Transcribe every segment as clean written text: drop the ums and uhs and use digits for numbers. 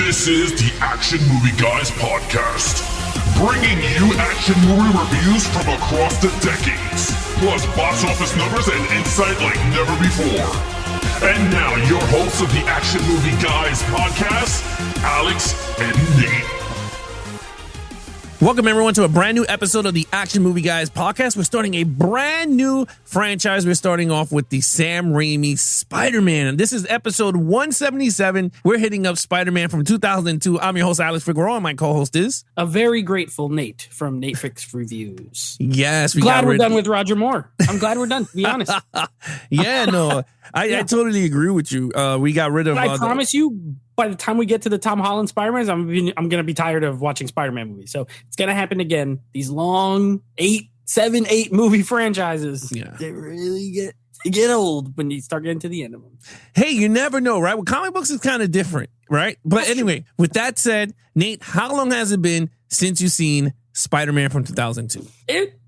This is the Action Movie Guys podcast, bringing you action movie reviews from across the decades, plus box office numbers and insight like never before. And now, your hosts of the Action Movie Guys podcast, Alex and Nate. Welcome, everyone, to a brand new episode of the Action Movie Guys podcast. We're starting a brand new franchise. We're starting off with the Sam Rami Spider-Man. And this is episode 177. We're hitting up Spider-Man from 2002. I'm your host, Alex Figueroa, and my co-host is... a very grateful Nate from Nate Fix Reviews. Yes. Glad we're done with Roger Moore. I'm glad we're done, to be honest. Yeah, no, I totally agree with you. We got rid of... I promise you, by the time we get to the Tom Holland Spider-Man, I'm going to be tired of watching Spider-Man movies. So it's going to happen again. These long 7, 8 movie franchises, they really get old when you start getting to the end of them. Hey, you never know, right? Well, comic books is kind of different, right? But anyway, with that said, Nate, how long has it been since you've seen Spider-Man from 2002?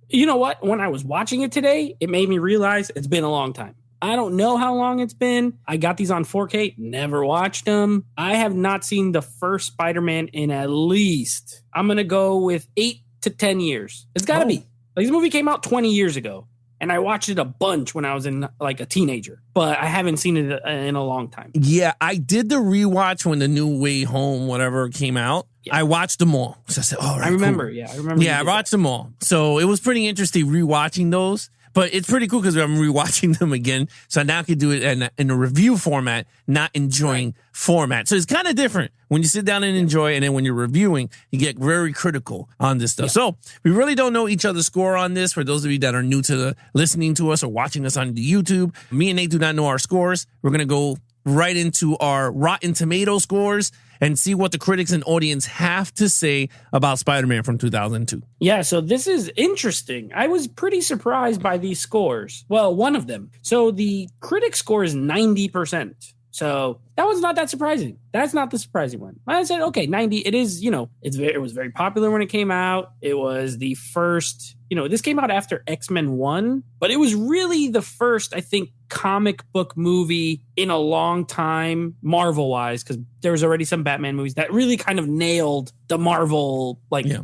You know what? When I was watching it today, it made me realize it's been a long time. I don't know how long it's been. I got these on 4K, never watched them. I have not seen the first Spider-Man in at least, I'm going to go with 8 to 10 years. It's got to be. Like, this movie came out 20 years ago, and I watched it a bunch when I was in like a teenager, but I haven't seen it in a long time. Yeah, I did the rewatch when the New Way Home, whatever, came out. Yeah. I watched them all. So I said, all right, I remember, cool. Yeah, I remember. Yeah, I watched them all. So it was pretty interesting rewatching those. But it's pretty cool because I'm rewatching them again. So I now can do it in a review format, not enjoying format. So it's kind of different when you sit down and enjoy. And then when you're reviewing, you get very critical on this stuff. Yeah. So we really don't know each other's score on this. For those of you that are new to listening to us or watching us on the YouTube, me and Nate do not know our scores. We're going to go right into our Rotten Tomato scores and see what the critics and audience have to say about Spider-Man from 2002. Yeah, so this is interesting. I was pretty surprised by these scores. Well, one of them. So the critic score is 90%. So that was not that surprising. That's not the surprising one. I said, okay, 90. It is, it was very popular when it came out. It was the first, this came out after X-Men 1, but it was really the first, I think, comic book movie in a long time, Marvel-wise, because there was already some Batman movies that really kind of nailed the Marvel,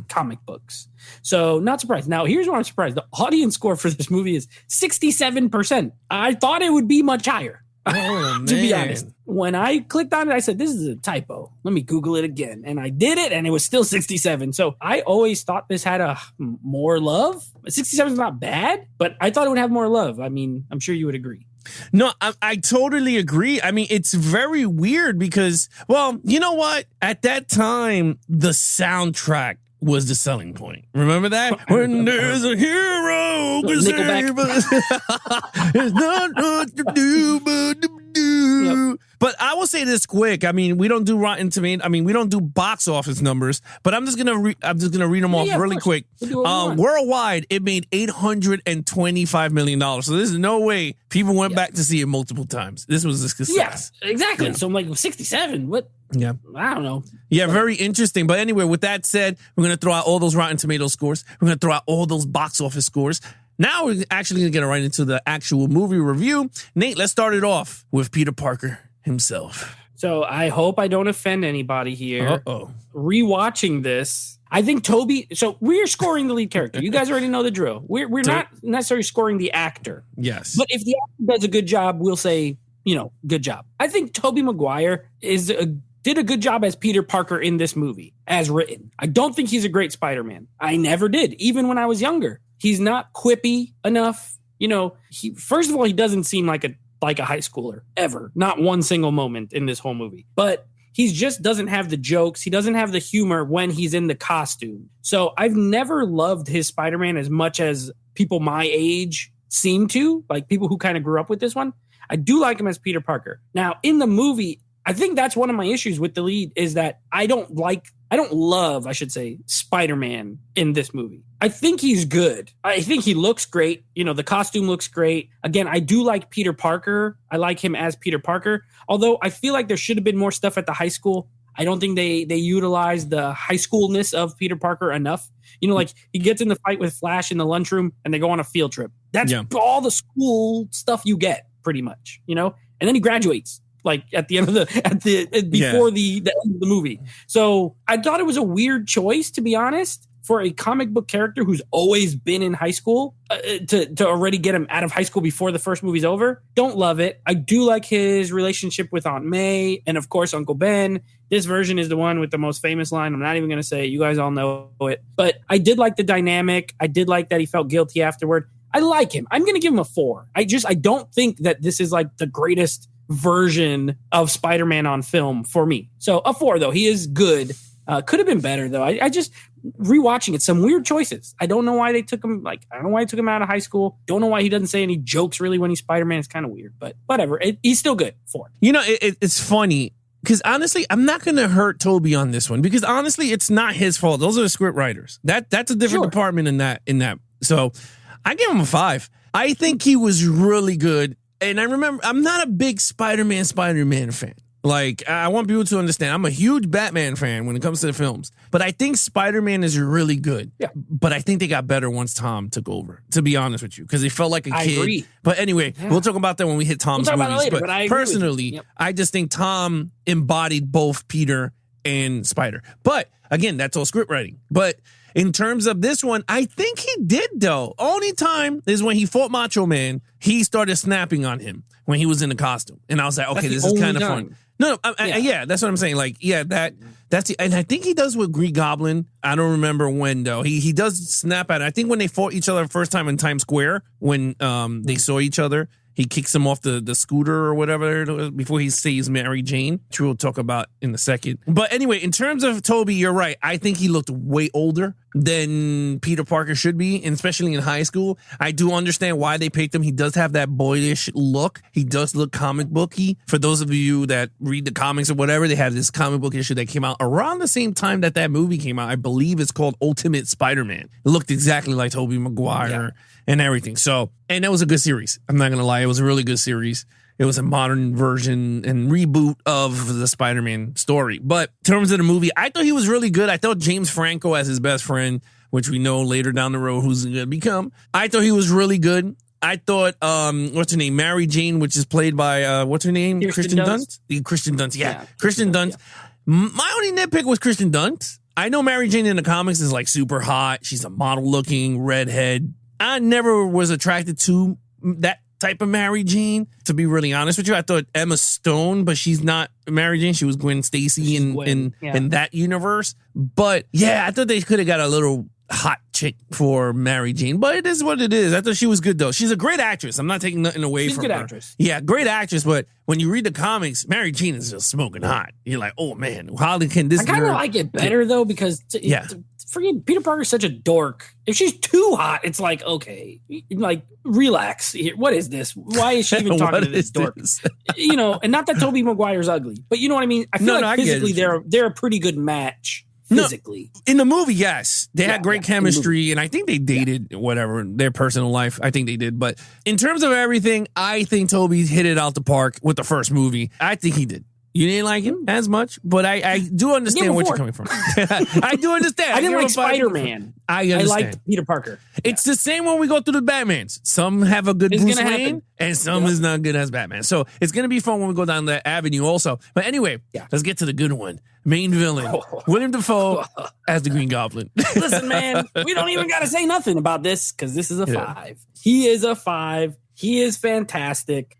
comic books. So not surprised. Now, here's where I'm surprised. The audience score for this movie is 67%. I thought it would be much higher. Oh, to be honest, when I clicked on it, I said, this is a typo. Let me Google it again. And I did it, and it was still 67. So I always thought this had more love. 67 is not bad, but I thought it would have more love. I mean, I'm sure you would agree. No, I totally agree. I mean, it's very weird because, well, you know what? At that time, the soundtrack was the selling point. Remember that? When there's a hero, it's not what to do, but to do. Yep. But I will say this quick. I mean, we don't do Rotten Tomato. I mean, we don't do box office numbers. But I'm just gonna read them off really quick. Worldwide, it made $825 million. So there's no way people went back to see it multiple times. This was a success. Yeah, exactly. Yeah. So I'm like 67. What? Yeah. I don't know. Yeah, very interesting. But anyway, with that said, we're going to throw out all those Rotten Tomato scores. We're going to throw out all those box office scores. Now we're actually going to get right into the actual movie review. Nate, let's start it off with Peter Parker himself. So I hope I don't offend anybody here. Uh-oh. Rewatching this, I think Toby... So we're scoring the lead character. You guys already know the drill. We're not necessarily scoring the actor. Yes. But if the actor does a good job, we'll say, good job. I think Tobey Maguire did a good job as Peter Parker in this movie, as written. I don't think he's a great Spider-Man. I never did, even when I was younger. He's not quippy enough. First of all, he doesn't seem like a high schooler, ever. Not one single moment in this whole movie. But he just doesn't have the jokes. He doesn't have the humor when he's in the costume. So I've never loved his Spider-Man as much as people my age seem to, like people who kind of grew up with this one. I do like him as Peter Parker. Now, in the movie, I think that's one of my issues with the lead is that I don't love, I should say, Spider-Man in this movie. I think he's good. I think he looks great. The costume looks great. Again, I do like Peter Parker. I like him as Peter Parker. Although I feel like there should have been more stuff at the high school. I don't think they utilized the high schoolness of Peter Parker enough. Like he gets in the fight with Flash in the lunchroom and they go on a field trip. That's all the school stuff you get, pretty much, And then he graduates. like at the end of before the end of the movie. So I thought it was a weird choice, to be honest, for a comic book character who's always been in high school to already get him out of high school before the first movie's over. Don't love it. I do like his relationship with Aunt May and, of course, Uncle Ben. This version is the one with the most famous line. I'm not even going to say it. You guys all know it. But I did like the dynamic. I did like that he felt guilty afterward. I like him. I'm going to give him a 4. I don't think that this is like the greatest version of Spider-Man on film for me. So a 4, though. He is good. Could have been better, though. I just rewatching it, some weird choices. I don't know why they took him. I don't know why they took him out of high school. Don't know why he doesn't say any jokes really when he's Spider-Man. It's kind of weird, but whatever. He's still good. 4. You know, it's funny because honestly, I'm not going to hurt Toby on this one because honestly, it's not his fault. Those are the script writers. That's a different department in that. So I give him a 5. I think he was really good. And I remember I'm not a big Spider-Man fan. Like, I want people to understand, I'm a huge Batman fan when it comes to the films. But I think Spider-Man is really good. Yeah. But I think they got better once Tom took over, to be honest with you, because they felt like a kid. I agree. But anyway, we'll talk about that when we hit Tom's movies. Later, but I personally, I just think Tom embodied both Peter and Spider. But again, that's all script writing. But in terms of this one, I think he did, though. Only time is when he fought Macho Man, he started snapping on him when he was in the costume. And I was like, okay, this is kind of fun. No, that's what I'm saying. Like, yeah, that's and I think he does with Green Goblin. I don't remember when though. He does snap at it. I think when they fought each other the first time in Times Square, when they saw each other, he kicks him off the scooter or whatever before he saves Mary Jane, which we'll talk about in a second. But anyway, in terms of Toby, you're right. I think he looked way older than Peter Parker should be, and especially in high school. I do understand why they picked him. He does have that boyish look. He does look comic booky. For those of you that read the comics or whatever, they have this comic book issue that came out around the same time that movie came out. I believe it's called Ultimate Spider-Man. It looked exactly like Tobey Maguire and everything. So, and that was a good series. I'm not going to lie. It was a really good series. It was a modern version and reboot of the Spider-Man story. But in terms of the movie, I thought he was really good. I thought James Franco as his best friend, which we know later down the road who's going to become. I thought he was really good. I thought, what's her name? Mary Jane, which is played by, what's her name? Kristen Dunst? Kristen Dunst, yeah. Kristen Dunst. Yeah. My only nitpick was Kristen Dunst. I know Mary Jane in the comics is like super hot. She's a model looking redhead. I never was attracted to that type of Mary Jane, to be really honest with you. I thought Emma Stone, but she's not Mary Jane. She was Gwen Stacy in that universe. But yeah, I thought they could have got a little hot chick for Mary Jane, but it is what it is. I thought she was good though. She's a great actress. I'm not taking nothing away from her. She's a good actress. Yeah, great actress. But when you read the comics, Mary Jane is just smoking hot. You're like, oh man, how can this? I kind of like it better though because freaking Peter Parker's such a dork. If she's too hot, it's like, okay, like relax. What is this? Why is she even talking to this dork? You know, and not that Tobey Maguire's ugly, but you know what I mean? I feel like physically they're a pretty good match. Physically. No, in the movie, yes. They had great chemistry, and I think they dated whatever, their personal life. I think they did. But in terms of everything, I think Toby hit it out the park with the first movie. I think he did. You didn't like him as much, but I do understand where you're coming from. I do understand. I didn't like Spider-Man. I liked Peter Parker. It's the same when we go through the Batmans. Some have a good Bruce Wayne, and some is not good as Batman. So it's going to be fun when we go down that avenue also. But anyway, let's get to the good one. Main villain, Willem Dafoe as the Green Goblin. Listen, man, we don't even got to say nothing about this because this is a 5. He is a 5. He is fantastic.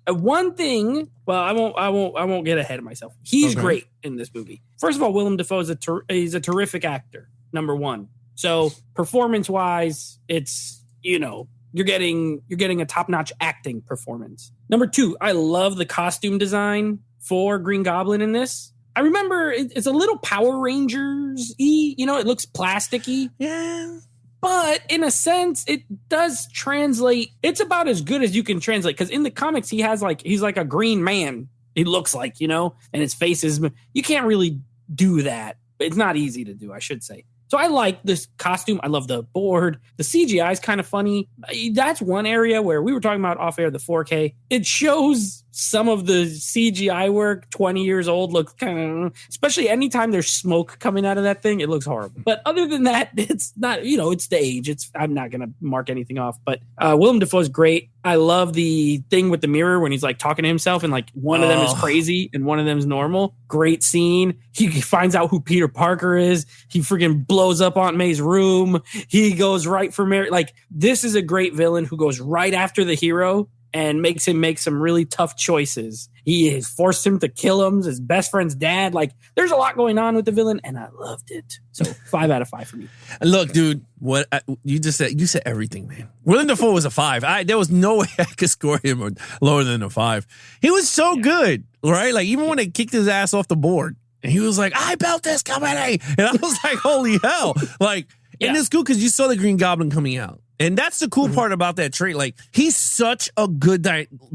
One thing. Well, I won't get ahead of myself. He's great in this movie. First of all, Willem Dafoe is a terrific actor. Number one. So performance wise, it's you're getting a top notch acting performance. Number 2, I love the costume design for Green Goblin in this. I remember it's a little Power Rangers-y. It looks plasticky. Yeah. But in a sense, it does translate. It's about as good as you can translate. Because in the comics, he's like a green man. He looks like, and his face is. You can't really do that. It's not easy to do, I should say. So I like this costume. I love the board. The CGI is kind of funny. That's one area where we were talking about off air, the 4K. It shows some of the CGI work 20 years old looks kind of, especially anytime there's smoke coming out of that thing, it looks horrible. But other than that, it's not, it's the age. I'm not going to mark anything off. But Willem Dafoe is great. I love the thing with the mirror when he's like talking to himself and like one of them is crazy and one of them is normal. Great scene. He finds out who Peter Parker is. He freaking blows up Aunt May's room. He goes right for Mary. Like, this is a great villain who goes right after the hero and makes him make some really tough choices. He has forced him to kill him, his best friend's dad. Like, there's a lot going on with the villain, and I loved it. So 5 out of 5 for me. Look, dude, what you just said, you said everything, man. Willem Dafoe was a 5. There was no way I could score him lower than a 5. He was so good, right? Like, even when they kicked his ass off the board, and he was like, I built this company. And I was like, holy hell. Like, and it's cool because you saw the Green Goblin coming out. And that's the cool part about that trait. Like, he's such a good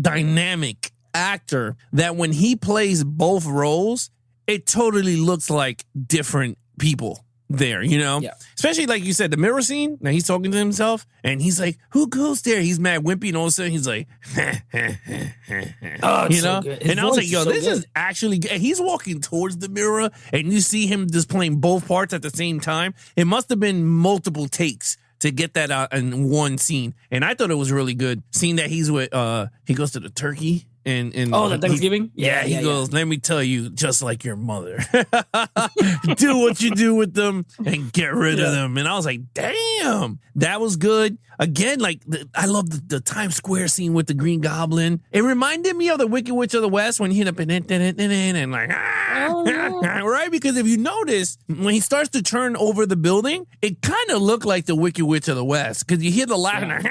dynamic actor that when he plays both roles, it totally looks like different people there, you know? Yeah. Especially like you said, the mirror scene, now he's talking to himself and he's like, who goes there? He's mad wimpy and all of a sudden he's like, oh, you know? So good. And I was like, yo, this is actually good. He's walking towards the mirror and you see him just playing both parts at the same time. It must have been multiple takes to get that out in one scene. And I thought it was really good. Seeing that he's with, he goes to the turkey. And the Thanksgiving? He goes, let me tell you, just like your mother. Do what you do with them and get rid of them. And I was like, damn, that was good. Again, like, I love the Times Square scene with the Green Goblin. It reminded me of the Wicked Witch of the West when he hit up and like, right? Because if you notice, when he starts to turn over the building, it kind of looked like the Wicked Witch of the West because you hear the laughing.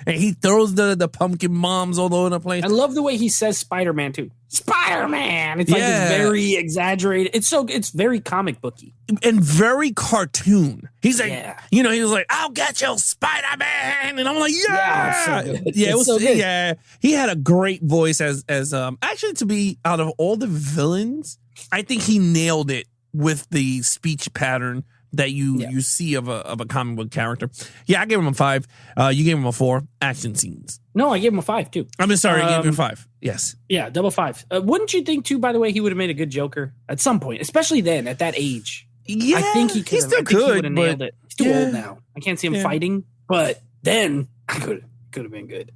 And he throws the pumpkin bombs all over the place. I love the way he says Spider-Man too. Spider-Man. It's like it's very exaggerated. It's very comic booky and very cartoon. He's like, he was like, I'll get you, Spider-Man, and I'm like, it was so good. Yeah. He had a great voice as actually, to be out of all the villains, I think he nailed it with the speech pattern that you see of a comic book character. Yeah, I gave him a 5. You gave him a 4. Action scenes. No, I gave him a 5 too. I'm sorry, I gave him a 5. Yes. Yeah, double 5. Wouldn't you think too, by the way, he would have made a good Joker at some point, especially then at that age? Yeah, I think he could have. He would have nailed it. He's too old now. I can't see him fighting, but then I could have been good.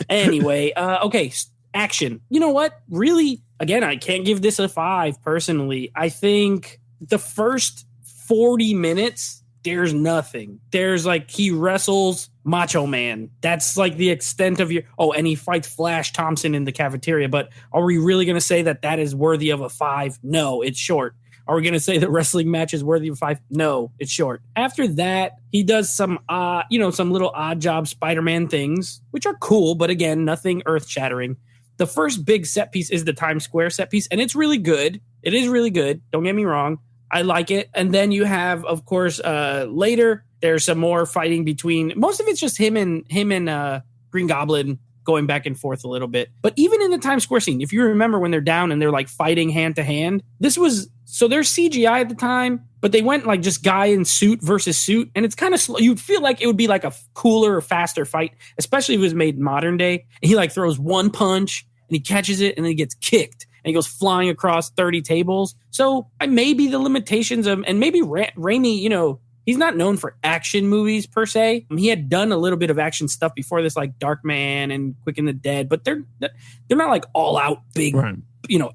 Anyway, okay, action. You know what? Really, again, I can't give this a 5 personally. I think the first 40 minutes, there's nothing. There's like, he wrestles Macho Man. That's like the extent of your... Oh, and he fights Flash Thompson in the cafeteria. But are we really going to say that is worthy of a 5? No, it's short. Are we going to say the wrestling match is worthy of a 5? No, it's short. After that, he does some, some little odd job Spider-Man things, which are cool, but again, nothing earth-shattering. The first big set piece is the Times Square set piece, and it's really good. It is really good. Don't get me wrong. I like it. And then you have, of course, later, there's some more fighting between... Most of it's just him and Green Goblin going back and forth a little bit. But even in the Times Square scene, if you remember when they're down and they're like fighting hand to hand, this was... So there's CGI at the time, but they went like just guy in suit versus suit. And it's kind of slow. You'd feel like it would be like a cooler or faster fight, especially if it was made modern day. And he like throws one punch and he catches it and then he gets kicked. And he goes flying across 30 tables. So maybe the limitations of, and maybe Raimi, he's not known for action movies per se. He had done a little bit of action stuff before this, like Darkman and Quick and the Dead, but they're not like all out big,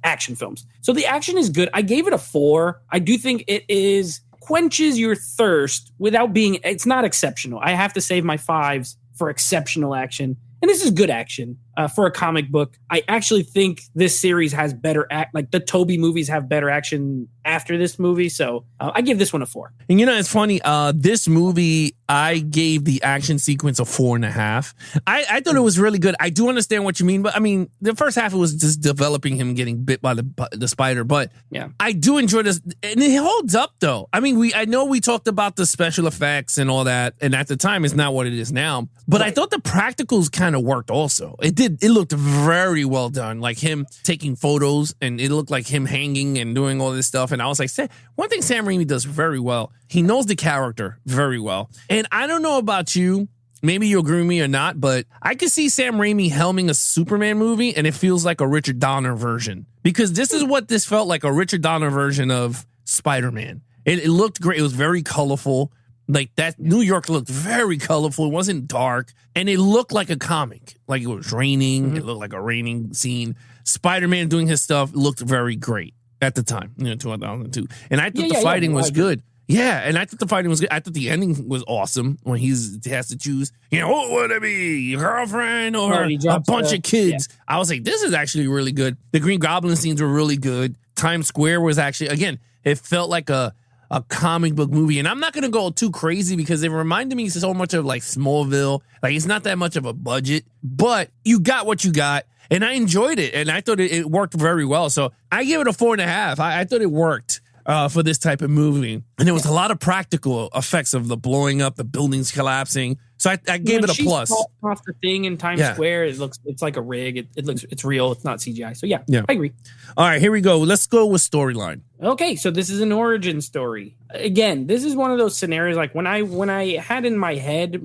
action films. So the action is good. I gave it a 4. I do think it quenches your thirst without being, it's not exceptional. I have to save my 5s for exceptional action. And this is good action for a comic book. I actually think this series has better like the Toby movies have better action after this movie. So I give this one a 4. And it's funny. This movie, I gave the action sequence a 4.5. I thought it was really good. I do understand what you mean, but I mean, the first half it was just developing him getting bit by the spider. But I do enjoy this, and it holds up though. I mean, I know we talked about the special effects and all that, and at the time it's not what it is now. But I thought the practicals kind of worked also. It did. It looked very well done, like him taking photos, and it looked like him hanging and doing all this stuff. And I was like, one thing Sam Rami does very well, he knows the character very well. And I don't know about you, maybe you agree with me or not, but I could see Sam Raimi helming a Superman movie, and it feels like a Richard Donner version. Because this is what this felt like, a Richard Donner version of Spider-Man. It looked great. It was very colorful. Like that New York looked very colorful. It wasn't dark. And it looked like a comic. Like it was raining. It looked like a raining scene. Spider-Man doing his stuff looked very great at the time, 2002. And I thought the fighting was good. Yeah, and I thought the fighting was good. I thought the ending was awesome when he has to choose, what would it be, your girlfriend or a bunch of kids? Yeah. I was like, this is actually really good. The Green Goblin scenes were really good. Times Square was actually, again, it felt like a comic book movie. And I'm not going to go too crazy because it reminded me so much of like Smallville. Like it's not that much of a budget, but you got what you got. And I enjoyed it. And I thought it worked very well. So I give it a 4.5. I thought it worked. For this type of movie. And there was a lot of practical effects of the blowing up, the buildings collapsing. So I gave it a plus. Off the thing in Times Square, it's like a rig. It's real. It's not CGI. So yeah, I agree. All right, here we go. Let's go with storyline. Okay, so this is an origin story. Again, this is one of those scenarios like when I had in my head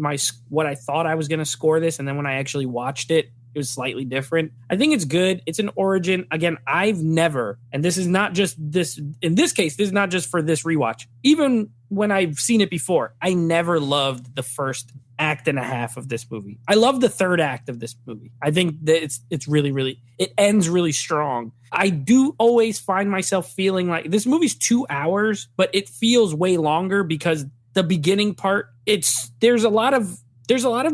what I thought I was going to score this, and then when I actually watched it, it was slightly different. I think it's good. It's an origin. Again, I've never, and this is not just this, in this case, this is not just for this rewatch. Even when I've seen it before, I never loved the first act and a half of this movie. I love the third act of this movie. I think that it's really, really, it ends really strong. I do always find myself feeling like this movie's 2 hours, but it feels way longer because the beginning part, there's a lot of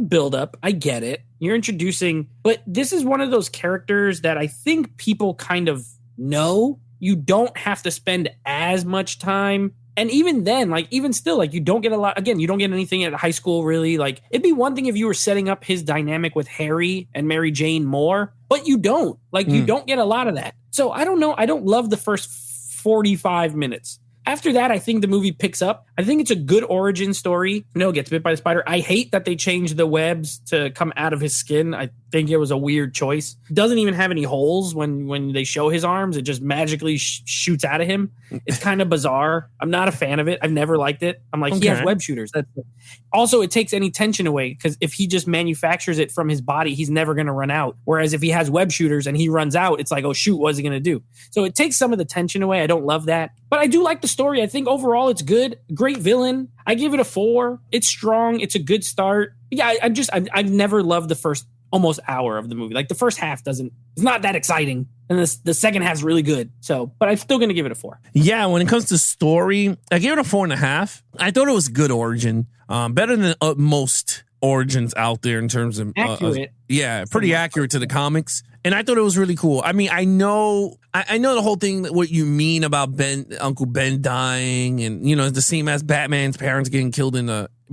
buildup. I get it. You're introducing, but this is one of those characters that I think people kind of know. You don't have to spend as much time. And even then, like, even still, like, you don't get a lot. Again, you don't get anything at high school, really. Like, it'd be one thing if you were setting up his dynamic with Harry and Mary Jane more, but you don't. Like, you don't get a lot of that. So I don't know. I don't love the first 45 minutes. After that, I think the movie picks up. I think it's a good origin story. Gets bit by the spider. I hate that they changed the webs to come out of his skin. I think it was a weird choice. Doesn't even have any holes when they show his arms. It just magically shoots out of him. It's kind of bizarre. I'm not a fan of it. I've never liked it. I'm like, He has web shooters. Also, it takes any tension away because if he just manufactures it from his body, he's never going to run out. Whereas if he has web shooters and he runs out, it's like, oh, shoot, what's he going to do? So it takes some of the tension away. I don't love that. But I do like the story. I think overall it's good. Great villain. I give it a 4. It's strong. It's a good start. Yeah, I've never loved the first almost hour of the movie. Like the first half it's not that exciting. And the second half's really good. So, but I'm still going to give it a 4. Yeah, when it comes to story, I gave it a 4.5. I thought it was good origin. Better than most origins out there in terms of accurate. Pretty accurate to the comics. And I thought it was really cool. I mean, I know the whole thing, what you mean about Uncle Ben dying and, the same as Batman's parents getting killed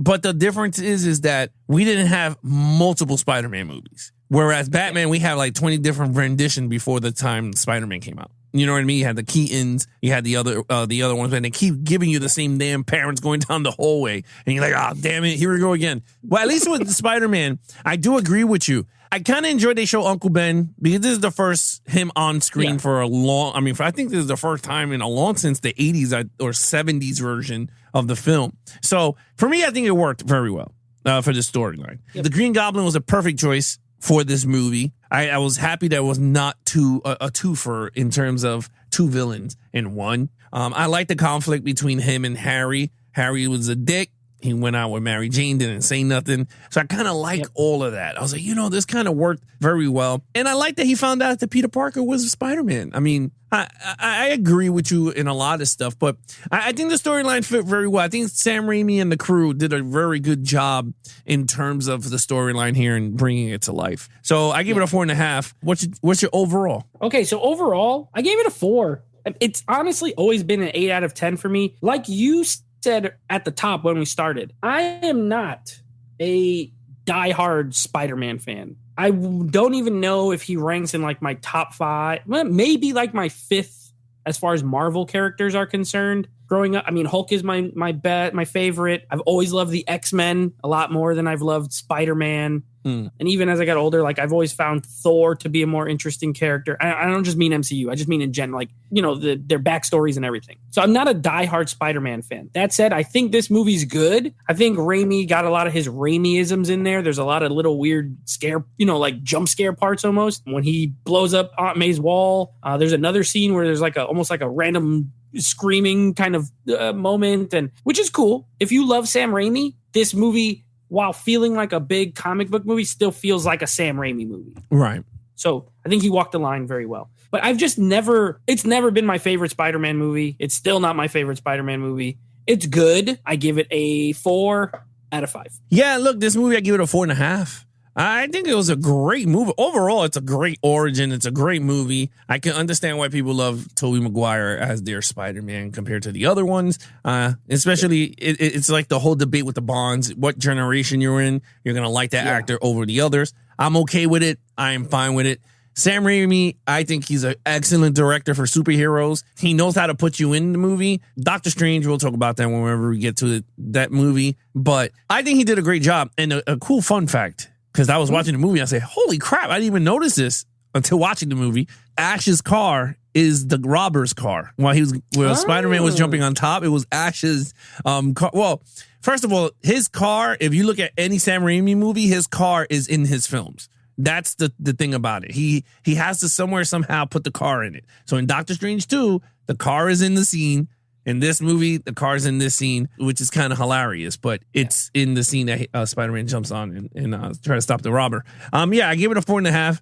but the difference is that we didn't have multiple Spider-Man movies. Whereas Batman, we have like 20 different renditions before the time Spider-Man came out. You know what I mean? You had the Keatons, you had the other ones, and they keep giving you the same damn parents going down the hallway. And you're like, oh, damn it, here we go again. Well, at least with Spider-Man, I do agree with you. I kind of enjoyed they show Uncle Ben because this is the first him on screen for a long, I think this is the first time in a long since the 80s or 70s version of the film. So for me, I think it worked very well for the storyline. Yep. The Green Goblin was a perfect choice for this movie. I was happy that it was not a twofer in terms of two villains in one. I like the conflict between him and Harry. Harry was a dick. He went out with Mary Jane, didn't say nothing. So I kind of like all of that. I was like, this kind of worked very well. And I like that he found out that Peter Parker was Spider-Man. I mean, I agree with you in a lot of stuff, but I think the storyline fit very well. I think Sam Rami and the crew did a very good job in terms of the storyline here and bringing it to life. So I give it a 4.5. What's your overall? Okay, so overall, I gave it a 4. It's honestly always been an 8 out of 10 for me. Like you said at the top when we started, I am not a diehard Spider-Man fan. I don't even know if he ranks in like my top 5, maybe like my 5th as far as Marvel characters are concerned. Growing up, I mean, Hulk is my favorite. I've always loved the X-Men a lot more than I've loved Spider-Man. And even as I got older, like I've always found Thor to be a more interesting character. I don't just mean MCU. I just mean in general, like, their backstories and everything. So I'm not a diehard Spider-Man fan. That said, I think this movie's good. I think Raimi got a lot of his Raimi-isms in there. There's a lot of little weird scare, like jump scare parts almost. When he blows up Aunt May's wall, there's another scene where there's like almost like a random screaming kind of moment, and which is cool. If you love Sam Raimi, this movie, while feeling like a big comic book movie, still feels like a Sam Raimi movie. Right. So I think he walked the line very well. But it's never been my favorite Spider-Man movie. It's still not my favorite Spider-Man movie. It's good. I give it a 4 out of 5. Yeah, look, this movie, I give it a 4.5. I think it was a great movie. Overall, it's a great origin. It's a great movie. I can understand why people love Tobey Maguire as their Spider-Man compared to the other ones. Especially, it's like the whole debate with the Bonds. What generation you're in, you're going to like that actor over the others. I'm okay with it. I am fine with it. Sam Raimi, I think he's an excellent director for superheroes. He knows how to put you in the movie. Doctor Strange, we'll talk about that whenever we get to that movie. But I think he did a great job. And a cool fun fact, because I was watching the movie, I said, holy crap, I didn't even notice this until watching the movie. Ash's car is the robber's car. While Spider-Man was jumping on top, it was Ash's car. Well, first of all, his car, if you look at any Sam Raimi movie, his car is in his films. That's the thing about it. He has to somehow put the car in it. So in Doctor Strange 2, the car is in the scene. In this movie, the car's in this scene, which is kind of hilarious, but it's in the scene that Spider-Man jumps on and try to stop the robber. I gave it a 4.5.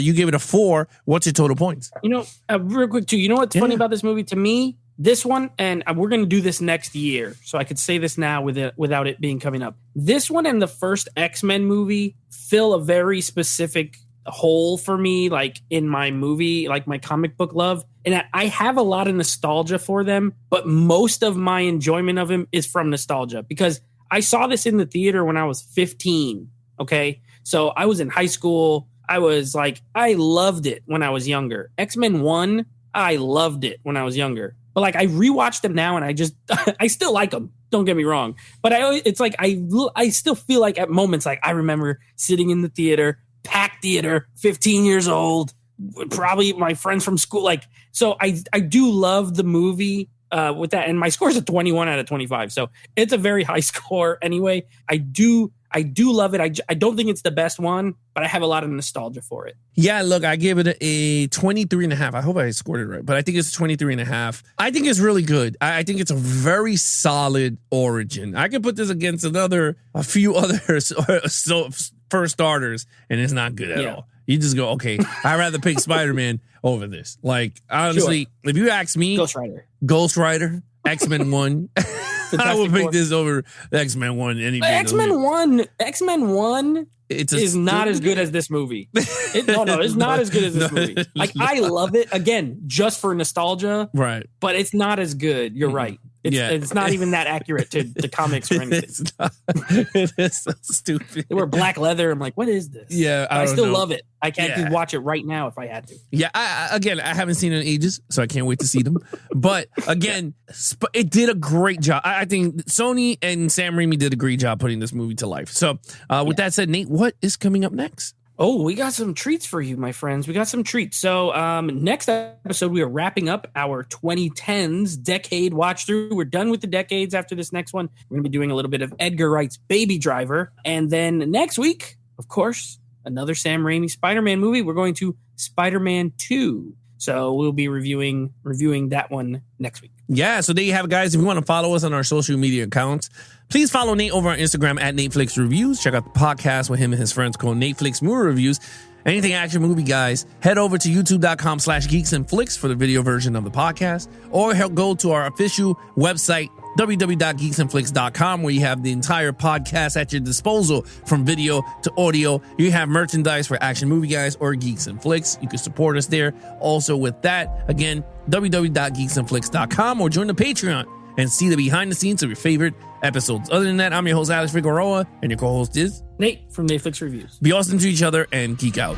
You gave it a 4. What's your total points? Real quick too. You know what's funny about this movie to me? This one, and we're going to do this next year, so I could say this now without it being coming up. This one and the first X-Men movie fill a very specific hole for me, like in my movie, like my comic book love. And I have a lot of nostalgia for them, but most of my enjoyment of them is from nostalgia because I saw this in the theater when I was 15. Okay. So I was in high school. I loved it when I was younger. X-Men 1, I loved it when I was younger. But like I rewatched them now and I still like them. Don't get me wrong. But I still feel like at moments, like I remember sitting in the theater, packed theater, 15 years old, probably my friends from school. Like, so I do love the movie with that. And my score is a 21 out of 25. So it's a very high score anyway. I do love it. I don't think it's the best one, but I have a lot of nostalgia for it. Yeah, look, I gave it a 23.5. I hope I scored it right, but I think it's 23.5. I think it's really good. I think it's a very solid origin. I could put this against a few other first starters, and it's not good at all. You just go, okay, I'd rather pick Spider-Man over this. Like, honestly, if you ask me, Ghost Rider, X-Men 1, I would pick this over X-Men 1 any day. X-Men 1 is not as good as this movie. It's not as good as this movie. Like, I love it, again, just for nostalgia. Right. But it's not as good. You're right. It's not even that accurate to comics or anything. It is so stupid. They wear black leather. I'm like, what is this? Yeah, I still love it. I can't watch it right now if I had to. Yeah, I haven't seen it in ages, so I can't wait to see them. But again, it did a great job. I think Sony and Sam Raimi did a great job putting this movie to life. So with that said, Nate, what is coming up next? Oh, we got some treats for you, my friends. We got some treats. So next episode, we are wrapping up our 2010s decade watch through. We're done with the decades after this next one. We're going to be doing a little bit of Edgar Wright's Baby Driver. And then next week, of course, another Sam Raimi Spider-Man movie. We're going to Spider-Man 2. So we'll be reviewing that one next week. Yeah, so there you have it, guys. If you want to follow us on our social media accounts, please follow Nate over on Instagram at NateFlixReviews. Check out the podcast with him and his friends called NateFlix Movie Reviews. Anything action movie, guys, head over to youtube.com/geeksandflicks for the video version of the podcast, or go to our official website, www.geeksandflicks.com, where you have the entire podcast at your disposal from video to audio. You have merchandise for action movie guys or Geeks and Flicks. You can support us there. Also with that, again, www.geeksandflicks.com, or join the Patreon and see the behind the scenes of your favorite episodes. Other than that, I'm your host, Alex Figueroa, and your co-host is Nate from NateFlix Reviews. Be awesome to each other and geek out.